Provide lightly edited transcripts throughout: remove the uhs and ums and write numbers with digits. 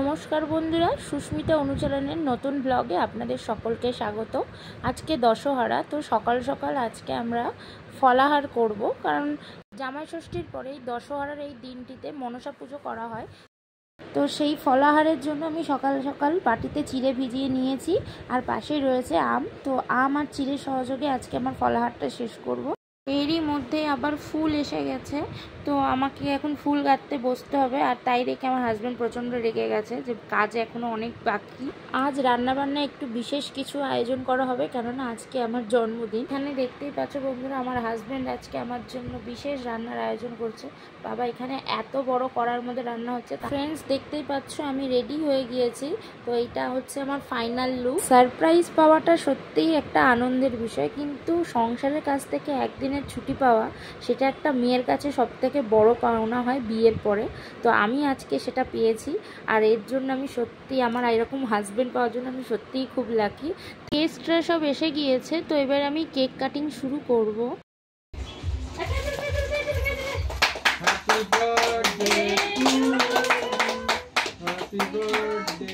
नमस्कार बंधुरा सुस्मिता अनुचलनेर नतून ब्लगे आपनादेर सकलके स्वागत। आज के दशहरा तो सकाल सकाल आज के आमरा फलाहार करब कारण जामाई षष्ठीर परेई दशहरार এই দিনটিতে मनसा पुजो करा हय। तो सेई फलाहारेर जोन्नो आमि सकाल सकाल बाटीते चिड़े भिजिए निएछि और पाशेई रयेछे आम। तो आम और चिड़े सहयोगे आजके आमार फलाहारटा शेष करब। एरই मध्य आबार फुल एसे गेছে तो आमाके एखन फुल गाঁথতে बसते हबे और ताई देखे आमार हाजबैंड प्रचंड रेगे गेছে যে কাজ एखोनो अनेक बाकी। आज रान्ना बान्ना एकटु विशेष किछु आयोजन करा हबे कारणा आजके आमार जन्मदिन। एखाने देखतेई पाচ্ছ बंधुरा आमार हाजबैंड आजके आमार जन्य विशेष रान्नार आयोजन करছে। बाबा एखाने एत बड़ कड़ार मধ্যে रान्ना হচ্ছে। फ्रेंड्स देखतेई पाচ্ছ आमी रेडी হয়ে গিয়েছি। तो এটা হচ্ছে আমার ফাইনাল লুক। সারপ্রাইজ পাওয়াটা সত্যিই একটা আনন্দের বিষয়, কিন্তু সংসারের কাছ থেকে একদিনের ছুটি পাওয়া সেটা একটা মেয়ের কাছে সবথেকে বড় পাওনা হয় বিয়ের পরে। তো আমি আজকে সেটা পেয়েছি আর এর জন্য আমি সত্যি আমার এরকম হাজবেন্ড পাওয়ার জন্য আমি সত্যিই খুব লাকি। গেস্টরা সব এসে গিয়েছে, তো এবার আমি কেক কাটিং শুরু করব। Happy birthday to you, happy birthday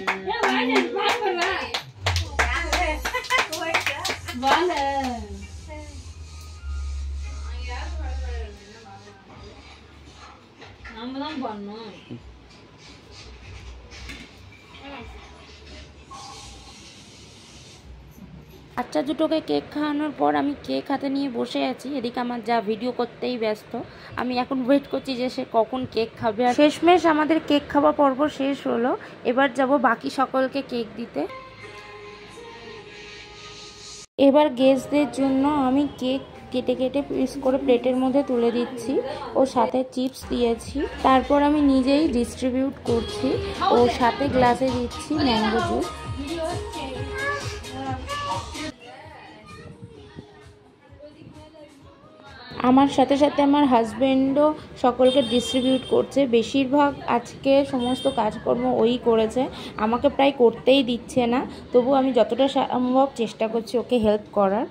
বাচ্চা দুটোকে কেক খাওয়ানোর পর আমি কেক হাতে নিয়ে বসে আছি। এদিকে আমার যা ভিডিও করতেই ব্যস্ত, আমি এখন ওয়েট করছি যে সে কখন কেক খাবে। আর শেষমেশ আমাদের কেক খাওয়া পর্ব শেষ হলো। এবার যাব বাকি সকলকে কেক দিতে। এবার গেস্টদের জন্য আমি কেক কেটে কেটে পিস করে প্লেটের মধ্যে তুলে দিচ্ছি ও সাথে চিপস দিয়েছি। তারপর আমি নিজেই ডিস্ট্রিবিউট করছি ও সাথে গ্লাসে দিচ্ছি ম্যাঙ্গো জুস। আমার সাথে সাথে আমার হাজবেন্ডও সকলকে ডিস্ট্রিবিউট করছে। বেশিরভাগ আজকে সমস্ত কাজকর্ম ওই করেছে, আমাকে প্রায় করতেই দিচ্ছে না, তবু আমি যতটা সম্ভব চেষ্টা করছি ওকে হেল্প করার।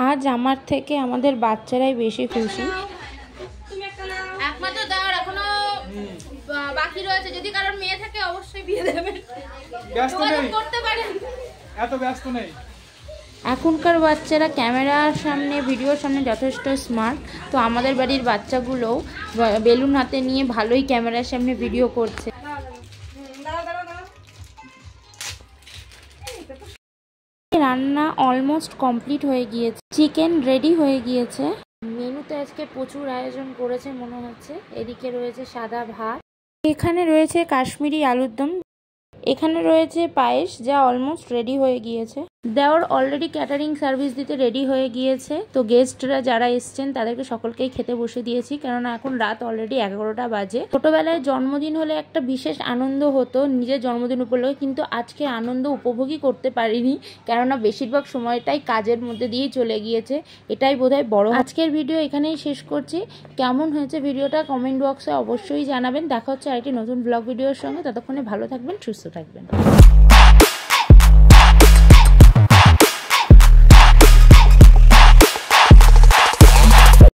আজ আমার থেকে আমাদের বাচ্চারাই বেশি খুশি। একমাত্র দেওয়ার এখনো বাকি রয়েছে, যদি কারোর মেয়ে থাকে অবশ্যই বিয়ে দেবেন, ব্যস্ত নেই করতে পারেন, এত ব্যস্ত নেই। এখনকার বাচ্চারা ক্যামেরার সামনে ভিডিওর সামনে যথেষ্ট স্মার্ট। তো আমাদের বাড়ির বাচ্চাগুলোও বেলুন হাতে নিয়ে ভালোই ক্যামেরার সামনে ভিডিও করছে। রান্না অলমোস্ট কমপ্লিট হয়ে গিয়েছে, চিকেন রেডি হয়ে গিয়েছে। মেনুতে আজকে প্রচুর আয়োজন করেছে মনে হচ্ছে। এদিকে রয়েছে সাদা ভাত, এখানে রয়েছে কাশ্মীরি আলুর দম, এখানে রয়েছে পায়েস যা অলমোস্ট রেডি হয়ে গিয়েছে। দেওর অলরেডি ক্যাটারিং সার্ভিস দিতে রেডি হয়ে গিয়েছে। তো গেস্টরা যারা এসছেন তাদেরকে সকলকেই খেতে বসে দিয়েছি, কেননা এখন রাত অলরেডি 11টা বাজে। ছোটবেলায় জন্মদিন হলে একটা বিশেষ আনন্দ হতো নিজের জন্মদিন উপলক্ষে, কিন্তু আজকে আনন্দ উপভোগই করতে পারিনি, কেননা বেশিরভাগ সময়টাই কাজের মধ্যে দিয়েই চলে গিয়েছে। এটাই বোধহয় বড়। আজকের ভিডিও এখানেই শেষ করছি। কেমন হয়েছে ভিডিওটা কমেন্ট বক্সে অবশ্যই জানাবেন। দেখা হচ্ছে আরেকটি নতুন ব্লগ ভিডিওর সঙ্গে। ততক্ষণে ভালো থাকবেন, সুস্থ থাকবেন।